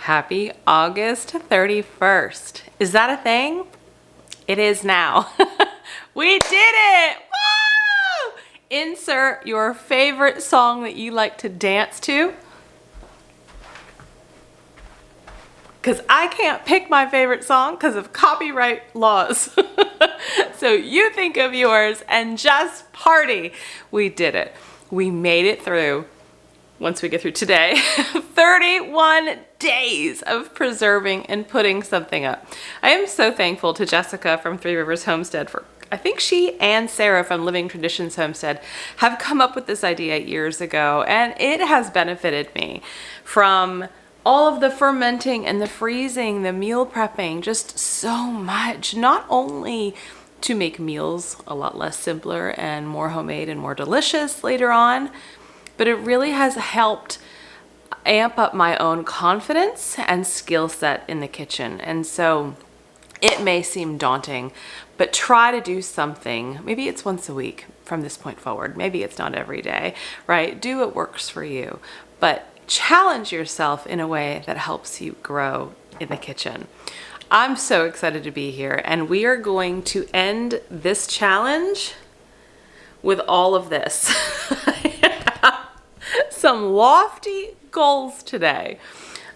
Happy August 31st. Is that a thing? It is now. We did it! Woo! Insert your favorite song that you like to dance to. Because I can't pick my favorite song because of copyright laws. So you think of yours and just party. We did it. We made it through. Once we get through today, 31 days of preserving and putting something up. I am so thankful to Jessica from Three Rivers Homestead for, I think she and Sarah from Living Traditions Homestead have come up with this idea years ago, and it has benefited me from all of the fermenting and the freezing, the meal prepping, just so much, not only to make meals a lot less simpler and more homemade and more delicious later on, but it really has helped amp up my own confidence and skill set in the kitchen. And so it may seem daunting, but try to do something. Maybe it's once a week from this point forward. Maybe it's not every day, right? Do what works for you, but challenge yourself in a way that helps you grow in the kitchen. I'm so excited to be here, and we are going to end this challenge with all of this. Some lofty goals today.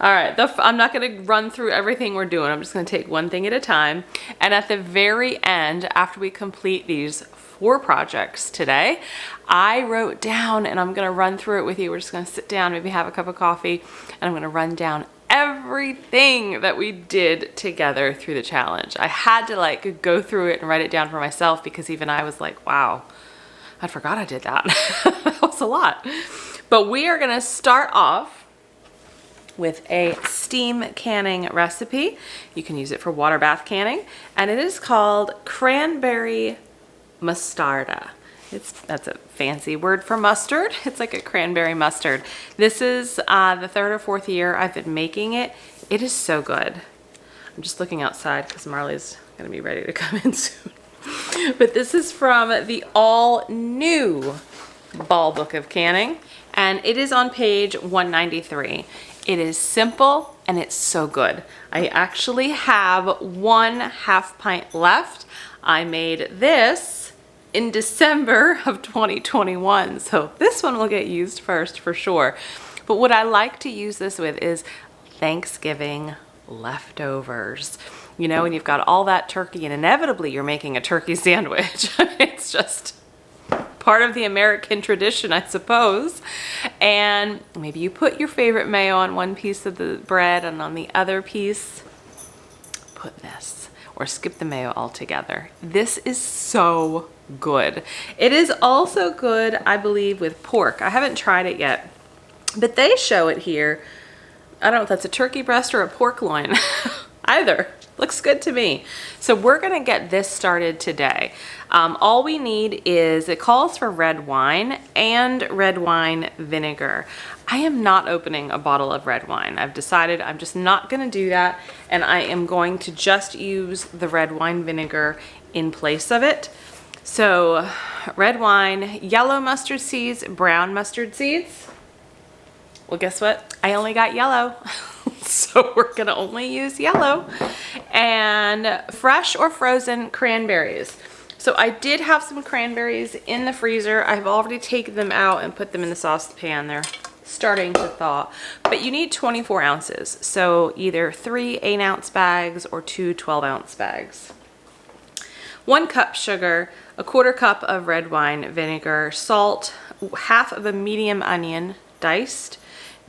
All right, I'm not going to run through everything we're doing. I'm just going to take one thing at a time. And at the very end, after we complete these 4 projects today, I wrote down, and I'm going to run through it with you. We're just going to sit down, maybe have a cup of coffee, and I'm going to run down everything that we did together through the challenge. I had to go through it and write it down for myself, because even I was like, wow, I forgot I did that. That was a lot. But we are going to start off with a steam canning recipe. You can use it for water bath canning, and it is called cranberry mustarda. That's a fancy word for mustard. It's like a cranberry mustard. This is the 3rd or 4th year I've been making it. It is so good. I'm just looking outside because Marley's going to be ready to come in soon. But this is from the all new Ball Book of Canning, and it is on page 193. It is simple and it's so good. I actually have 1/2 pint left. I made this in December of 2021, so this one will get used first for sure. But what I like to use this with is Thanksgiving leftovers. You know, when you've got all that turkey and inevitably you're making a turkey sandwich. It's just part of the American tradition, I suppose. And maybe you put your favorite mayo on one piece of the bread, and on the other piece, put this, or skip the mayo altogether. This is so good. It is also good, I believe, with pork. I haven't tried it yet, but they show it here. I don't know if that's a turkey breast or a pork loin. Either. Looks good to me. So we're gonna get this started today. All we need is, it calls for red wine and red wine vinegar. I am not opening a bottle of red wine. I've decided I'm just not gonna do that, and I am going to just use the red wine vinegar in place of it. So red wine, yellow mustard seeds, brown mustard seeds. Well, guess what? I only got yellow. So we're gonna only use yellow, and fresh or frozen cranberries. So I did have some cranberries in the freezer. I've already taken them out and put them in the saucepan. They're starting to thaw, but you need 24 ounces. So either 3 8-ounce bags or 2 12-ounce bags. 1 cup sugar, 1/4 cup of red wine vinegar, salt, 1/2 of a medium onion diced,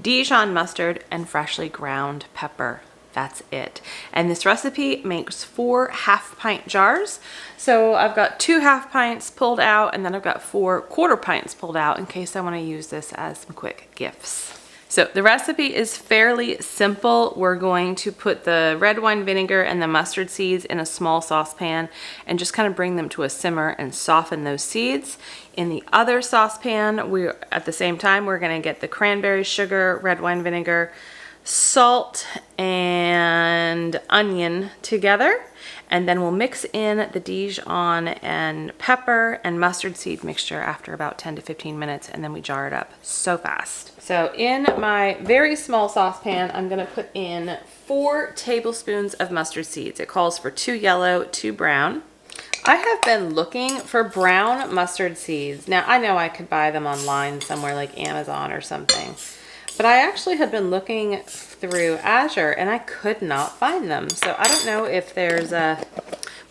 Dijon mustard, and freshly ground pepper. That's it. And this recipe makes 4 1/2 pint jars. So I've got 2 1/2 pints pulled out, and then I've got 4 1/4 pints pulled out in case I want to use this as some quick gifts. So the recipe is fairly simple. We're going to put the red wine vinegar and the mustard seeds in a small saucepan and just kind of bring them to a simmer and soften those seeds. In the other saucepan, at the same time, we're going to get the cranberry sugar, red wine vinegar, salt, and onion together. And then we'll mix in the Dijon and pepper and mustard seed mixture after about 10 to 15 minutes, and then we jar it up so fast. So in my very small saucepan, I'm gonna put in 4 tablespoons of mustard seeds. It calls for 2 yellow, 2 brown. I have been looking for brown mustard seeds. Now, I know I could buy them online somewhere like Amazon or something, but I actually had been looking through Azure and I could not find them. So I don't know if there's a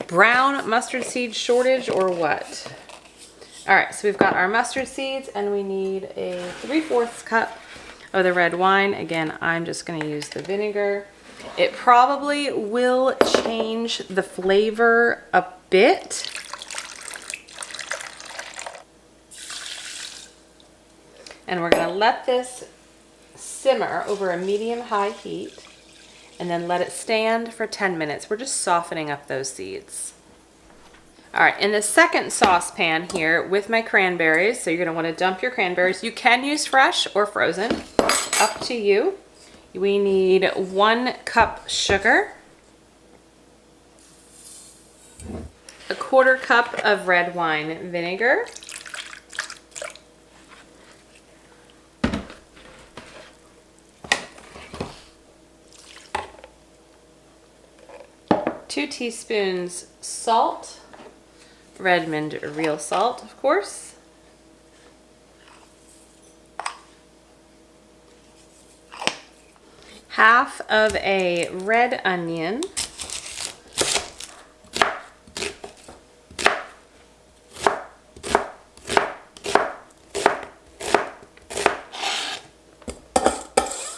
brown mustard seed shortage or what. All right, so we've got our mustard seeds and we need a 3/4 cup of the red wine. Again, I'm just gonna use the vinegar. It probably will change the flavor a bit. And we're gonna let this simmer over a medium-high heat and then let it stand for 10 minutes. We're just softening up those seeds. All right, in the second saucepan here with my cranberries, so you're gonna wanna dump your cranberries. You can use fresh or frozen, up to you. We need 1 cup sugar, 1/4 cup of red wine vinegar, 2 teaspoons salt, Redmond real salt, of course, half of a red onion,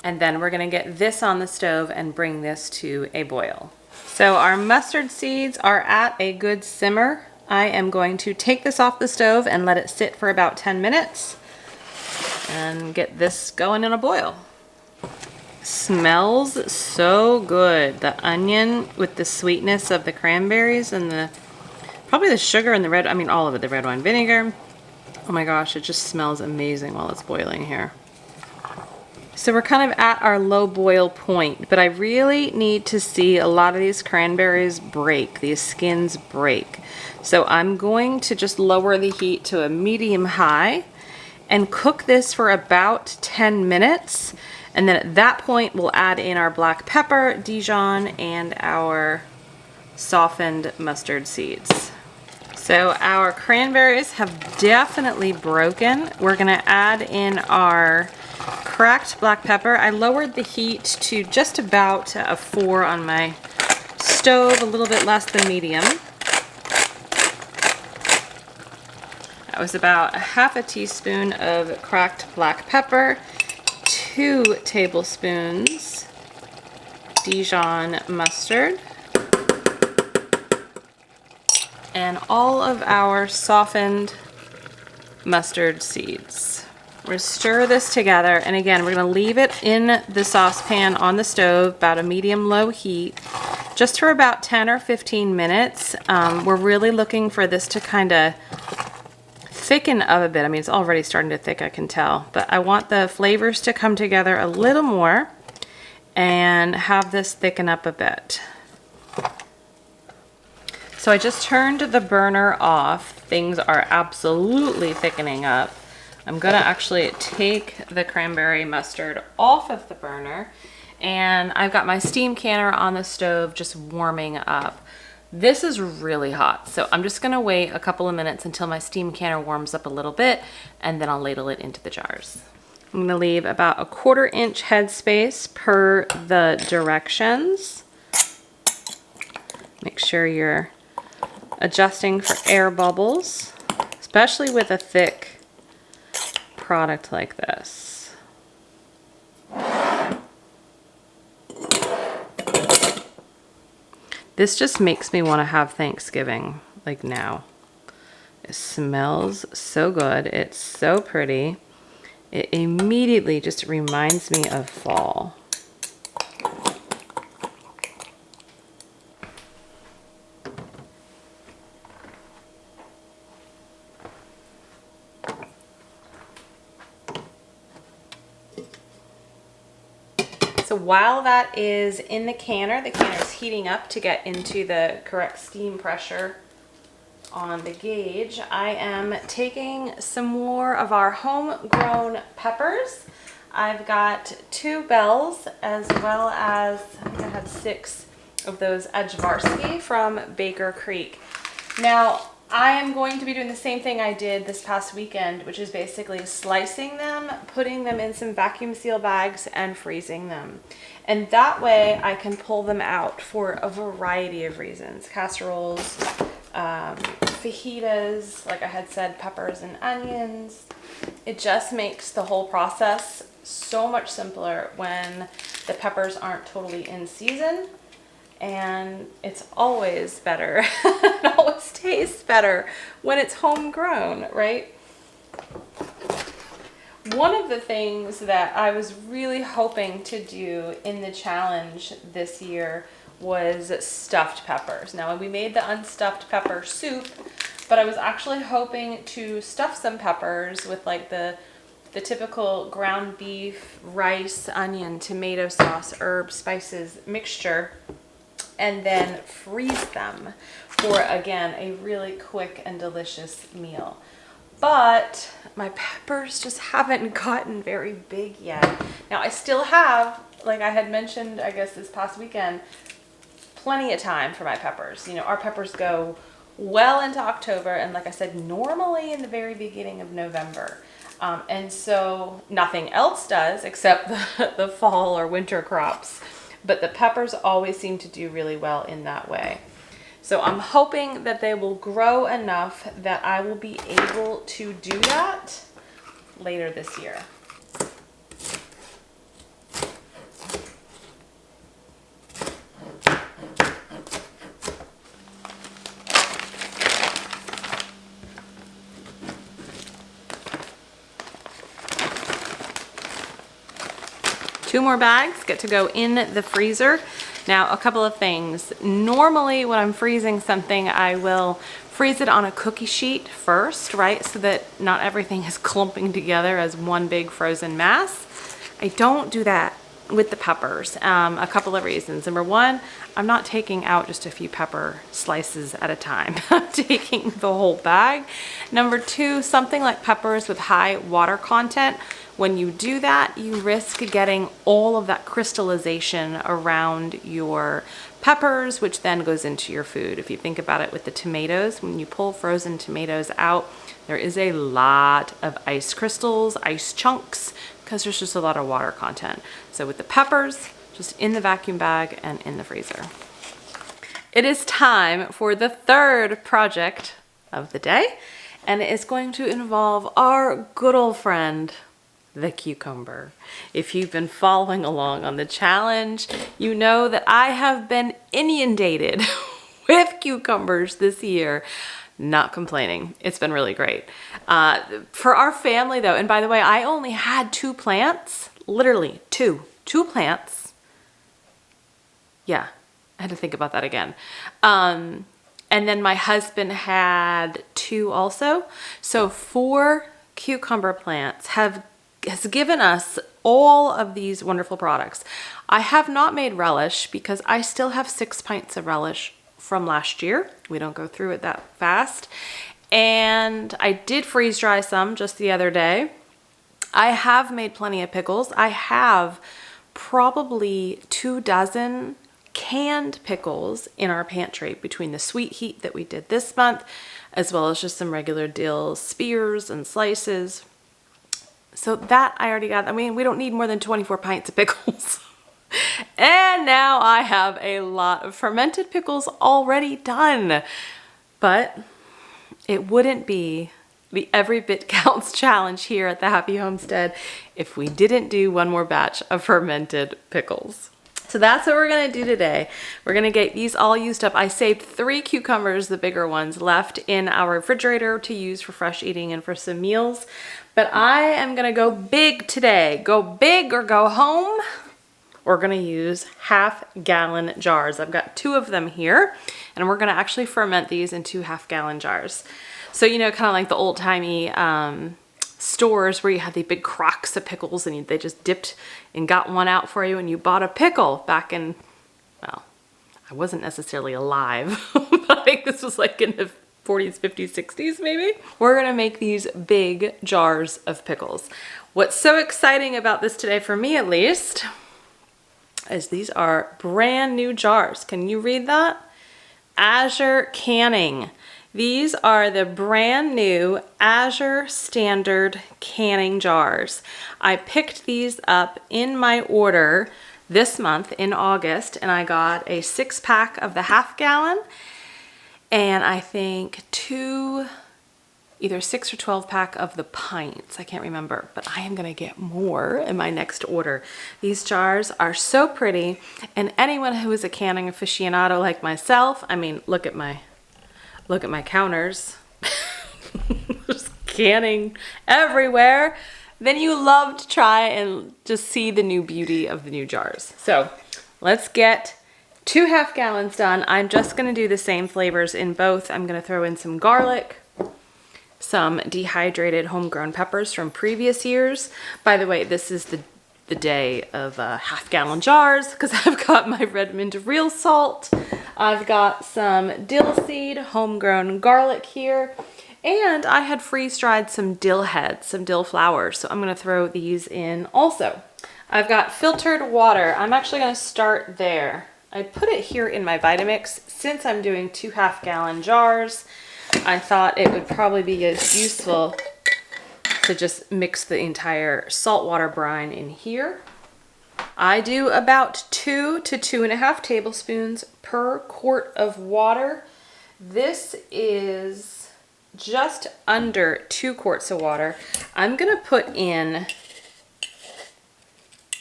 and then we're gonna get this on the stove and bring this to a boil. So our mustard seeds are at a good simmer. I am going to take this off the stove and let it sit for about 10 minutes and get this going in a boil. Smells so good. The onion with the sweetness of the cranberries and probably the sugar and the red, I mean all of it, the red wine vinegar. Oh my gosh, it just smells amazing while it's boiling here. So we're kind of at our low boil point, but I really need to see a lot of these cranberries break, these skins break. So I'm going to just lower the heat to a medium high and cook this for about 10 minutes. And then at that point, we'll add in our black pepper, Dijon, and our softened mustard seeds. So our cranberries have definitely broken. We're gonna add in our cracked black pepper. I lowered the heat to just about a 4 on my stove, a little bit less than medium. That was about 1/2 teaspoon of cracked black pepper, 2 tablespoons Dijon mustard, and all of our softened mustard seeds. We're gonna stir this together, and again, we're gonna leave it in the saucepan on the stove, about a medium-low heat, just for about 10 or 15 minutes. We're really looking for this to kind of thicken up a bit. I mean, it's already starting to thick, I can tell, but I want the flavors to come together a little more and have this thicken up a bit. So I just turned the burner off. Things are absolutely thickening up. I'm gonna actually take the cranberry mustard off of the burner, and I've got my steam canner on the stove just warming up. This is really hot, so I'm just gonna wait a couple of minutes until my steam canner warms up a little bit, and then I'll ladle it into the jars. I'm gonna leave about a 1/4 inch headspace per the directions. Make sure you're adjusting for air bubbles, especially with a thick product like this. This just makes me want to have Thanksgiving, like now. It smells so good. It's so pretty. It immediately just reminds me of fall. So while that is in the canner is heating up to get into the correct steam pressure on the gauge, I am taking some more of our homegrown peppers. I've got 2 bells as well as, I think I had 6 of those Edgevarsky from Baker Creek. Now, I am going to be doing the same thing I did this past weekend, which is basically slicing them, putting them in some vacuum seal bags and freezing them. And that way I can pull them out for a variety of reasons. Casseroles, fajitas, like I had said, peppers and onions. It just makes the whole process so much simpler when the peppers aren't totally in season. And it's always better. It always tastes better when it's homegrown, right? One of the things that I was really hoping to do in the challenge this year was stuffed peppers. Now, we made the unstuffed pepper soup, but I was actually hoping to stuff some peppers with like the typical ground beef, rice, onion, tomato sauce, herbs, spices mixture, and then freeze them for, again, a really quick and delicious meal. But my peppers just haven't gotten very big yet. Now, I still have, like I had mentioned, I guess this past weekend, plenty of time for my peppers. You know, our peppers go well into October, and like I said, normally in the very beginning of November. And so nothing else does except the fall or winter crops. But the peppers always seem to do really well in that way. So I'm hoping that they will grow enough that I will be able to do that later this year. Two more bags get to go in the freezer. Now, a couple of things. Normally when I'm freezing something, I will freeze it on a cookie sheet first, right? So that not everything is clumping together as one big frozen mass. I don't do that with the peppers. A couple of reasons. Number one, I'm not taking out just a few pepper slices at a time. I'm taking the whole bag. Number two, something like peppers with high water content, when you do that, you risk getting all of that crystallization around your peppers, which then goes into your food. If you think about it with the tomatoes, when you pull frozen tomatoes out, there is a lot of ice crystals, ice chunks, because there's just a lot of water content. So with the peppers, just in the vacuum bag and in the freezer. It is time for the third project of the day, and it is going to involve our good old friend, the cucumber. If you've been following along on the challenge, you know that I have been inundated with cucumbers this year. Not complaining. It's been really great. For our family though, and by the way, I only had 2 plants, literally two plants. Yeah, I had to think about that again. And then my husband had 2 also. So 4 cucumber plants has given us all of these wonderful products. I have not made relish because I still have 6 pints of relish from last year. We don't go through it that fast. And I did freeze dry some just the other day. I have made plenty of pickles. I have probably 24 canned pickles in our pantry between the sweet heat that we did this month, as well as just some regular dill spears and slices. So that I already got. I mean, we don't need more than 24 pints of pickles. And now I have a lot of fermented pickles already done. But it wouldn't be the Every Bit Counts challenge here at the Happy Homestead if we didn't do one more batch of fermented pickles. So that's what we're gonna do today. We're gonna get these all used up. I saved 3 cucumbers, the bigger ones, left in our refrigerator to use for fresh eating and for some meals. But I am gonna go big today. Go big or go home. We're gonna use half-gallon jars. I've got 2 of them here, and we're gonna actually ferment these in 2 half-gallon jars. So, you know, kind of like the old-timey stores where you had the big crocks of pickles and they just dipped and got one out for you and you bought a pickle back in, well, I wasn't necessarily alive, but I think this was like in the 40s, 50s, 60s maybe. We're gonna make these big jars of pickles. What's so exciting about this today, for me at least, is these are brand new jars. Can you read that? Azure Canning. These are the brand new Azure Standard canning jars. I picked these up in my order this month in August, and I got a 6-pack of the half-gallon and I think 2, either 6 or 12-pack of the pints. I can't remember, but I am gonna get more in my next order. These jars are so pretty, and anyone who is a canning aficionado like myself, I mean, look at my counters. There's canning everywhere. Then you love to try and just see the new beauty of the new jars. So let's get 2 half-gallons done. I'm just gonna do the same flavors in both. I'm gonna throw in some garlic, some dehydrated homegrown peppers from previous years. By the way, this is the day of half-gallon jars because I've got my Redmond real salt. I've got some dill seed, homegrown garlic here, and I had freeze-dried some dill heads, some dill flowers, so I'm gonna throw these in also. I've got filtered water. I'm actually gonna start there. I put it here in my Vitamix. Since I'm doing 2 half-gallon jars, I thought it would probably be as useful to just mix the entire saltwater brine in here. I do about 2 to 2.5 tablespoons per quart of water. This is just under 2 quarts of water. I'm gonna put in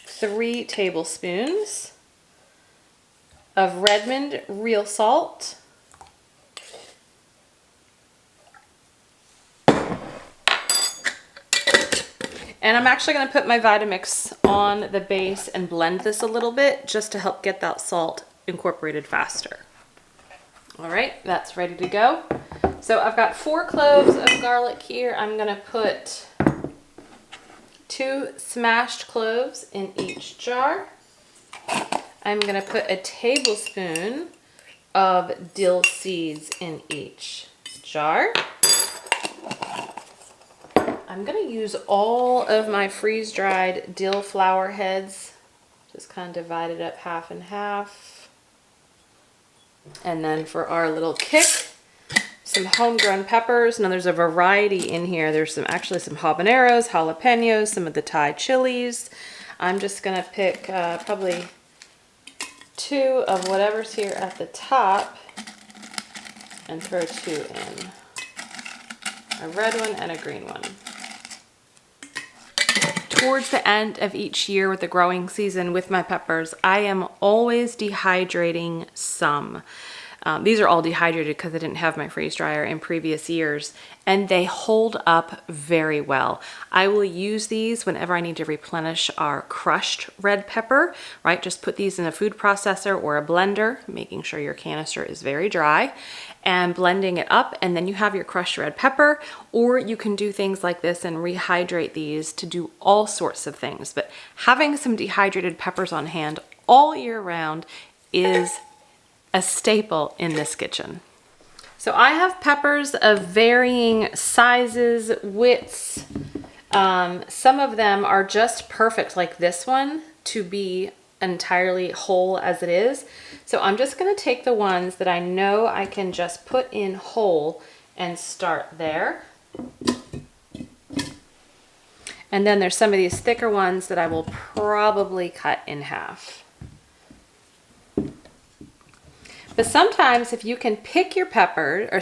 3 tablespoons of Redmond real salt. And I'm actually going to put my Vitamix on the base and blend this a little bit just to help get that salt incorporated faster. All right, that's ready to go. So I've got 4 cloves of garlic here. I'm going to put 2 smashed cloves in each jar. I'm going to put a tablespoon of dill seeds in each jar. I'm gonna use all of my freeze-dried dill flower heads, just kind of divide it up half and half. And then for our little kick, some homegrown peppers. Now there's a variety in here. There's actually some habaneros, jalapenos, some of the Thai chilies. I'm just gonna pick probably 2 of whatever's here at the top and throw 2 in. A red one and a green one. Towards the end of each year with the growing season with my peppers, I am always dehydrating some. These are all dehydrated because I didn't have my freeze dryer in previous years, and they hold up very well. I will use these whenever I need to replenish our crushed red pepper, right? Just put these in a food processor or a blender, making sure your canister is very dry, and blending it up, and then you have your crushed red pepper. Or you can do things like this and rehydrate these to do all sorts of things. But having some dehydrated peppers on hand all year round is a staple in this kitchen. So I have peppers of varying sizes, widths. Some of them are just perfect, like this one, to be entirely whole as it is. So I'm just gonna take the ones that I know I can just put in whole and start there. And then there's some of these thicker ones that I will probably cut in half. But sometimes if you can pick your pepper, or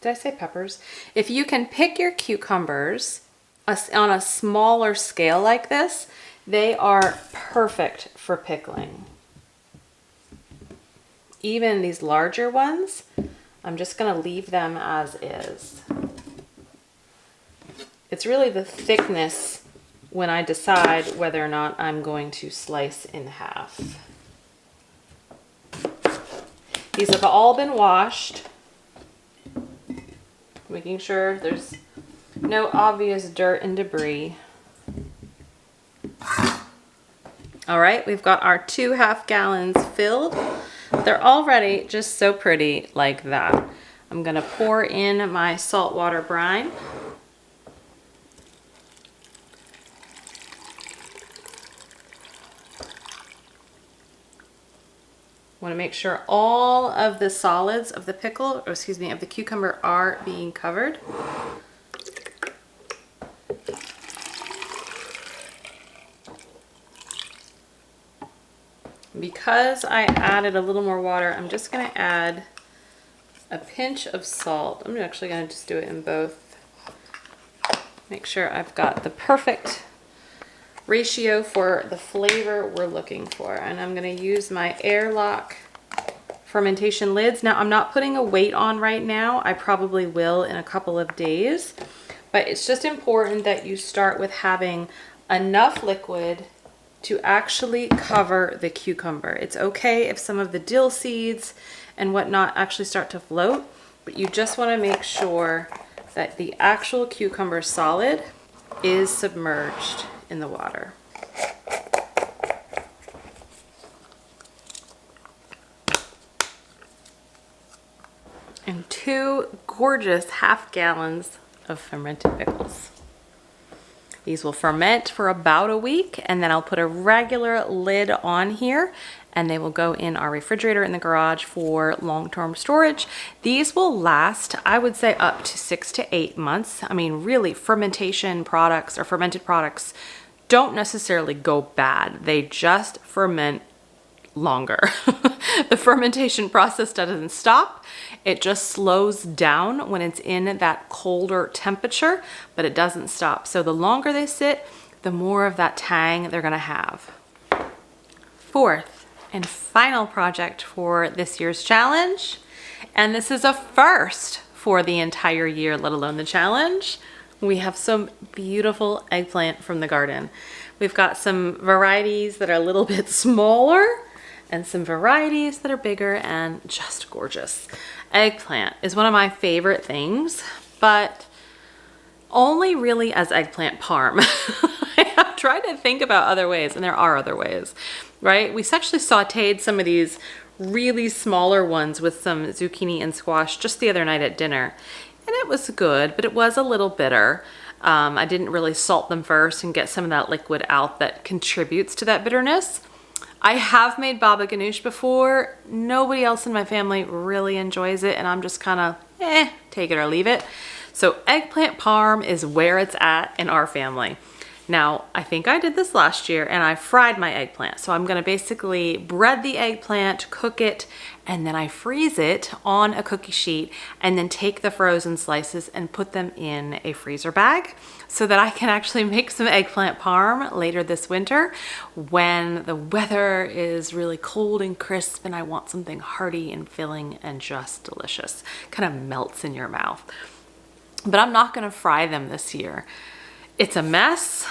did I say peppers? If you can pick your cucumbers on a smaller scale like this, they are perfect for pickling. Even these larger ones, I'm just gonna leave them as is. It's really the thickness when I decide whether or not I'm going to slice in half. These have all been washed, making sure there's No obvious dirt and debris. All right, we've got our 2.5 gallons filled. They're already just so pretty like that. I'm gonna pour in my saltwater brine. Want to make sure all of the solids of the pickle, or excuse me, of the cucumber are being covered. Because I added a little more water, I'm just going to add a pinch of salt. I'm actually going to just do it in both. Make sure I've got the perfect ratio for the flavor we're looking for. And I'm going to use my airlock fermentation lids. Now, I'm not putting a weight on right now. I probably will in a couple of days. But it's just important that you start with having enough liquid to actually cover the cucumber. It's okay if some of the dill seeds and whatnot actually start to float, but you just want to make sure that the actual cucumber solid is submerged in the water. And 2 gorgeous 1/2 gallons of fermented pickles. These will ferment for about a week, and then I'll put a regular lid on here, and they will go in our refrigerator in the garage for long-term storage. These will last, I would say, up to 6 to 8 months. I mean, really, fermentation products or fermented products don't necessarily go bad. They just ferment longer. The fermentation process doesn't stop. It just slows down when it's in that colder temperature, but it doesn't stop. So the longer they sit, the more of that tang they're gonna have. 4th and final project for this year's challenge, and this is a first for the entire year, let alone the challenge. We have some beautiful eggplant from the garden. We've got some varieties that are a little bit smaller and some varieties that are bigger and just gorgeous. Eggplant is one of my favorite things, but only really as eggplant parm. I have tried to think about other ways, and there are other ways, right? We actually sauteed some of these really smaller ones with some zucchini and squash just the other night at dinner, and it was good, but it was a little bitter. I didn't really salt them first and get some of that liquid out that contributes to that bitterness. I have made baba ganoush before. Nobody else in my family really enjoys it, and I'm just kind of, take it or leave it. So eggplant parm is where it's at in our family. Now, I think I did this last year, and I fried my eggplant. So I'm gonna basically bread the eggplant, cook it, and then I freeze it on a cookie sheet, and then take the frozen slices and put them in a freezer bag so that I can actually make some eggplant parm later this winter when the weather is really cold and crisp and I want something hearty and filling and just delicious. Kind of melts in your mouth. But I'm not gonna fry them this year. It's a mess.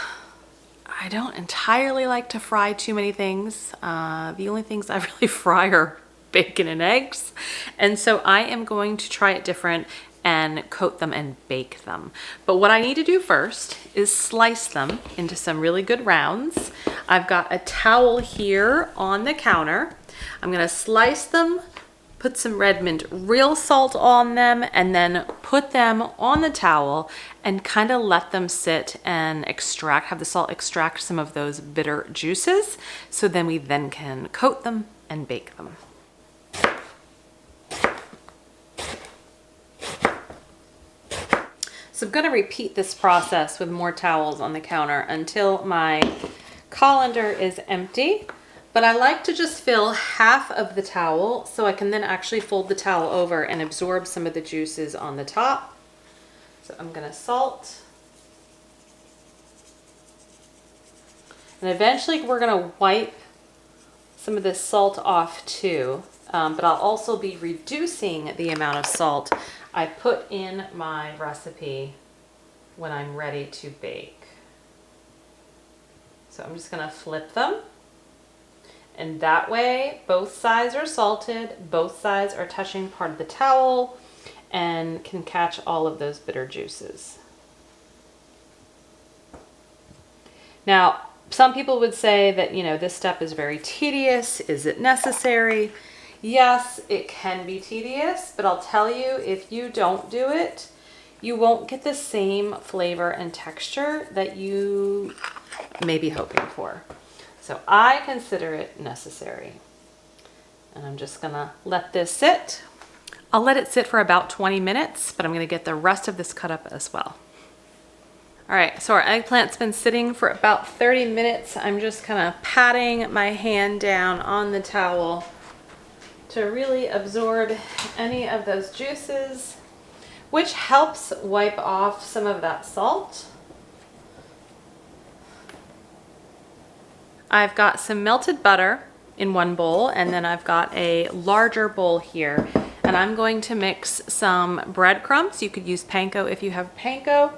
I don't entirely like to fry too many things. The only things I really fry are bacon and eggs. And so I am going to try it different and coat them and bake them. But what I need to do first is slice them into some really good rounds. I've got a towel here on the counter. I'm gonna slice them, put some red mint real salt on them, and then put them on the towel and kind of let them sit and extract, have the salt extract some of those bitter juices. So then we then can coat them and bake them. So I'm gonna repeat this process with more towels on the counter until my colander is empty. But I like to just fill half of the towel so I can then actually fold the towel over and absorb some of the juices on the top. So I'm gonna salt. And eventually we're gonna wipe some of this salt off too, but I'll also be reducing the amount of salt I put in my recipe when I'm ready to bake. So I'm just gonna flip them. And that way, both sides are salted, both sides are touching part of the towel and can catch all of those bitter juices. Now, some people would say that, you know, this step is very tedious. Is it necessary? Yes, it can be tedious, but I'll tell you, if you don't do it, you won't get the same flavor and texture that you may be hoping for. So I consider it necessary. And I'm just gonna let this sit. I'll let it sit for about 20 minutes, but I'm gonna get the rest of this cut up as well. All right, so our eggplant's been sitting for about 30 minutes. I'm just kind of patting my hand down on the towel to really absorb any of those juices, which helps wipe off some of that salt. I've got some melted butter in one bowl, and then I've got a larger bowl here, and I'm going to mix some breadcrumbs. You could use panko if you have panko.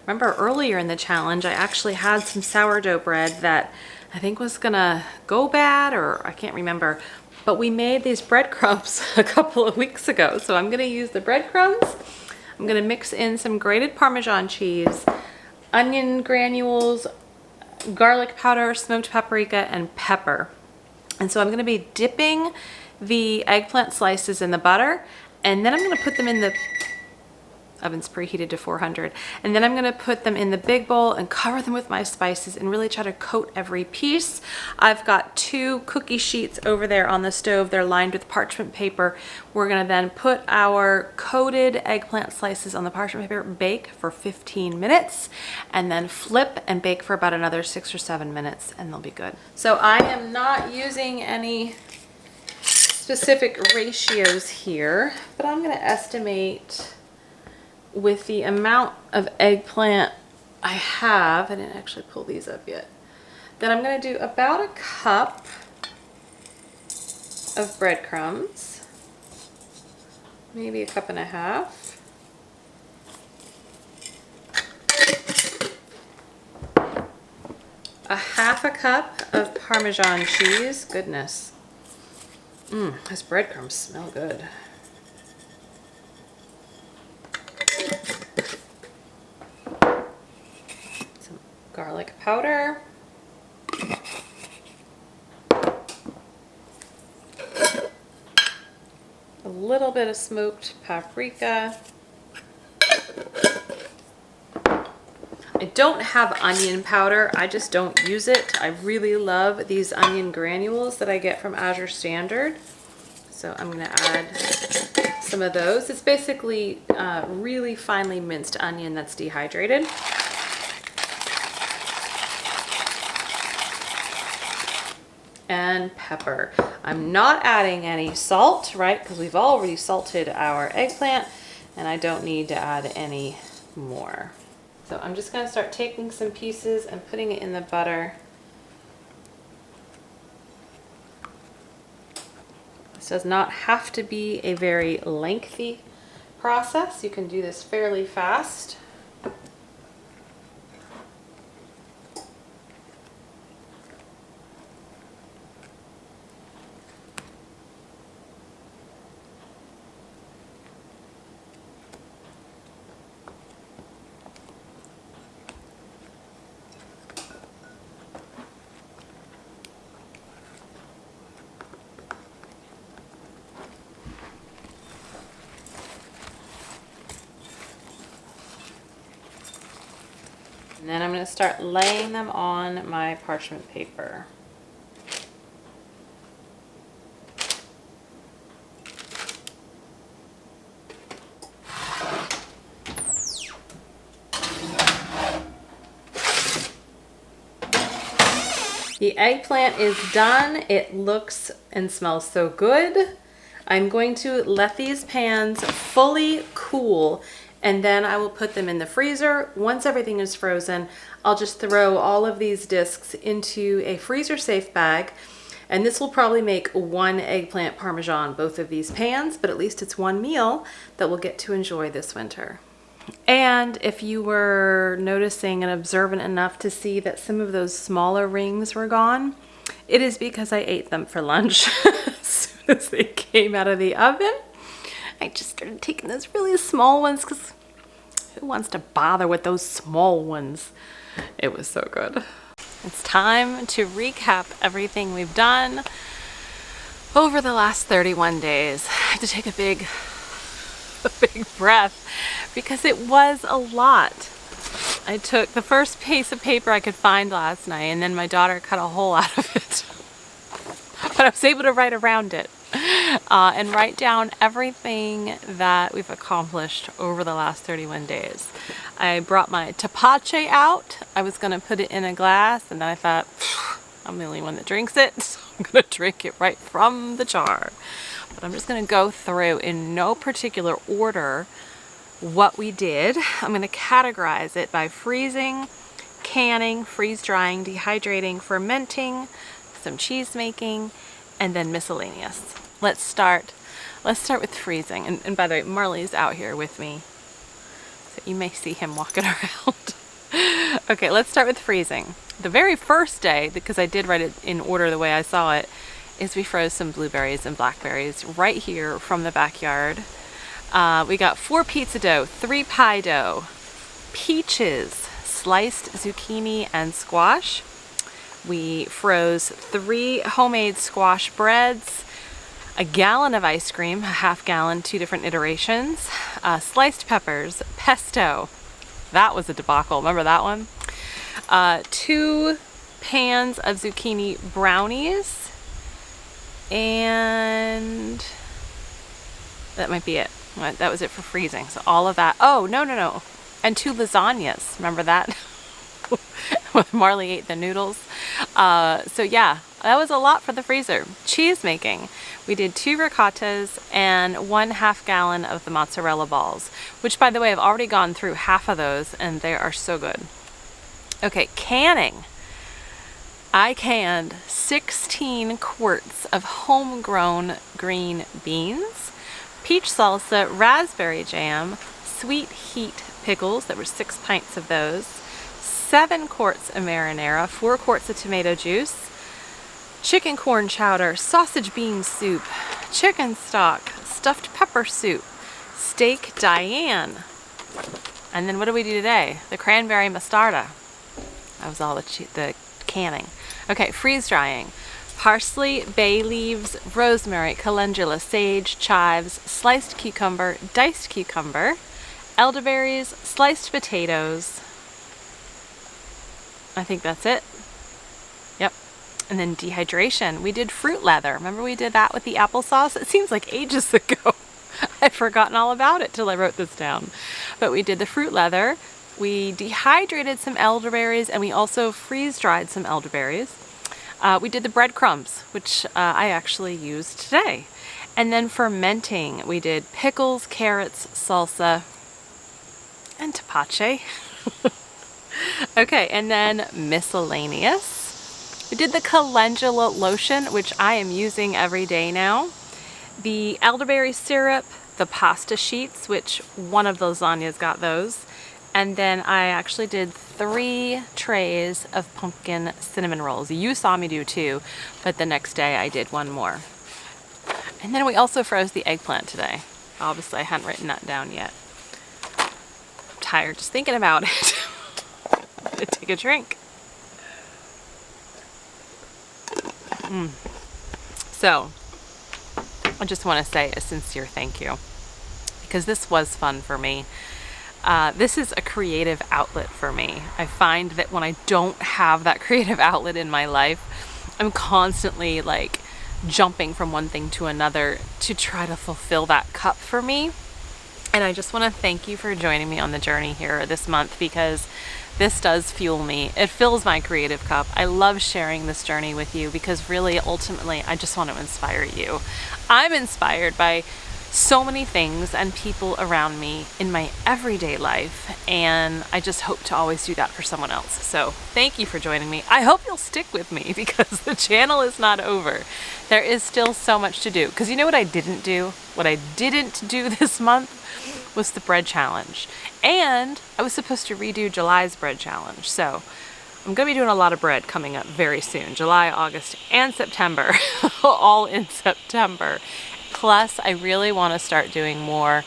Remember earlier in the challenge, I actually had some sourdough bread that I think was gonna go bad, or I can't remember, but we made these breadcrumbs a couple of weeks ago. So I'm gonna use the breadcrumbs. I'm gonna mix in some grated Parmesan cheese, onion granules, garlic powder, smoked paprika, and pepper. And so I'm gonna be dipping the eggplant slices in the butter, and then I'm gonna put them in the oven's preheated to 400. And then I'm gonna put them in the big bowl and cover them with my spices and really try to coat every piece. I've got 2 cookie sheets over there on the stove. They're lined with parchment paper. We're gonna then put our coated eggplant slices on the parchment paper, bake for 15 minutes, and then flip and bake for about another 6 or 7 minutes, and they'll be good. So I am not using any specific ratios here, but I'm gonna estimate with the amount of eggplant I have, I didn't actually pull these up yet, then I'm going to do about a cup of breadcrumbs, maybe a cup and a half. A half a cup of Parmesan cheese. Goodness. Those breadcrumbs smell good. Garlic powder, a little bit of smoked paprika. I don't have onion powder, I just don't use it. I really love these onion granules that I get from Azure Standard. So I'm gonna add some of those. It's basically really finely minced onion that's dehydrated. And pepper. I'm not adding any salt, right? Because we've already salted our eggplant, and I don't need to add any more. So I'm just gonna start taking some pieces and putting it in the butter. This does not have to be a very lengthy process. You can do this fairly fast. And then I'm going to start laying them on my parchment paper. The eggplant is done. It looks and smells so good. I'm going to let these pans fully cool, and then I will put them in the freezer. Once everything is frozen, I'll just throw all of these discs into a freezer safe bag, and this will probably make 1 eggplant parmesan, both of these pans, but at least it's 1 meal that we'll get to enjoy this winter. And if you were noticing and observant enough to see that some of those smaller rings were gone, it is because I ate them for lunch as soon as they came out of the oven. I just started taking those really small ones because who wants to bother with those small ones? It was so good. It's time to recap everything we've done over the last 31 days. I have to take a big breath because it was a lot. I took the first piece of paper I could find last night, and then my daughter cut a hole out of it. But I was able to write around it and write down everything that we've accomplished over the last 31 days. I brought my tapache out. I was going to put it in a glass, and then I thought, I'm the only one that drinks it, so I'm going to drink it right from the jar. But I'm just going to go through in no particular order what we did. I'm going to categorize it by freezing, canning, freeze drying, dehydrating, fermenting, some cheese making, and then miscellaneous. Let's start with freezing. And by the way, Marley's out here with me, so you may see him walking around. Okay, let's start with freezing. The very first day, because I did write it in order the way I saw it, is we froze some blueberries and blackberries right here from the backyard. We got 4 pizza dough, 3 pie dough, peaches, sliced zucchini and squash. We froze 3 homemade squash breads, a gallon of ice cream, a half gallon, 2 different iterations, sliced peppers, pesto. That was a debacle. Remember that one? 2 pans of zucchini brownies, and that might be it. That was it for freezing. So all of that. Oh, no. And 2 lasagnas. Remember that? Marley ate the noodles. So yeah, that was a lot for the freezer. Cheese making. We did 2 ricottas and 1 half gallon of the mozzarella balls, which, by the way, I've already gone through half of those and they are so good. Okay, canning. I canned 16 quarts of homegrown green beans, peach salsa, raspberry jam, sweet heat pickles. There were 6 pints of those, 7 quarts of marinara, 4 quarts of tomato juice, chicken corn chowder, sausage bean soup, chicken stock, stuffed pepper soup, steak Diane. And then what did we do today? The cranberry mustarda. That was all the canning. Okay, freeze drying. Parsley, bay leaves, rosemary, calendula, sage, chives, sliced cucumber, diced cucumber, elderberries, sliced potatoes. I think that's it. Yep. And then dehydration. We did fruit leather. Remember we did that with the applesauce? It seems like ages ago. I'd forgotten all about it till I wrote this down. But we did the fruit leather. We dehydrated some elderberries, and we also freeze-dried some elderberries. We did the breadcrumbs, which I actually used today. And then fermenting, we did pickles, carrots, salsa, and tapache. Okay, and then miscellaneous. We did the calendula lotion, which I am using every day now. The elderberry syrup, the pasta sheets, which one of the lasagnas got those. And then I actually did 3 trays of pumpkin cinnamon rolls. You saw me do 2, but the next day I did 1 more. And then we also froze the eggplant today. Obviously I hadn't written that down yet. I'm tired just thinking about it. I'm gonna take a drink. So, I just want to say a sincere thank you, because this was fun for me. This is a creative outlet for me. I find that when I don't have that creative outlet in my life, I'm constantly like jumping from one thing to another to try to fulfill that cup for me. And I just want to thank you for joining me on the journey here this month, because this does fuel me. It fills my creative cup. I love sharing this journey with you because really, ultimately, I just want to inspire you. I'm inspired by so many things and people around me in my everyday life, and I just hope to always do that for someone else. So thank you for joining me. I hope you'll stick with me because the channel is not over. There is still so much to do. Because you know what I didn't do? What I didn't do this month was the bread challenge. And I was supposed to redo July's bread challenge. So I'm going to be doing a lot of bread coming up very soon. July, August, and September. All in September. Plus, I really want to start doing more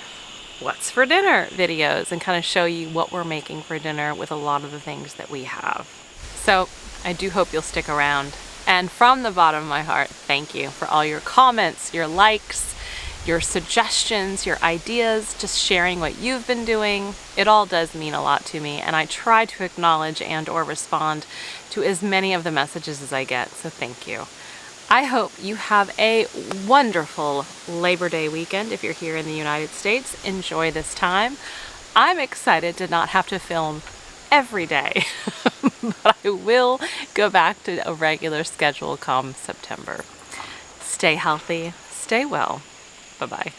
what's for dinner videos and kind of show you what we're making for dinner with a lot of the things that we have. So I do hope you'll stick around. And from the bottom of my heart, thank you for all your comments, your likes, your suggestions, your ideas, just sharing what you've been doing. It all does mean a lot to me, and I try to acknowledge and or respond to as many of the messages as I get, so thank you. I hope you have a wonderful Labor Day weekend if you're here in the United States. Enjoy this time. I'm excited to not have to film every day, but I will go back to a regular schedule come September. Stay healthy, stay well. Bye-bye.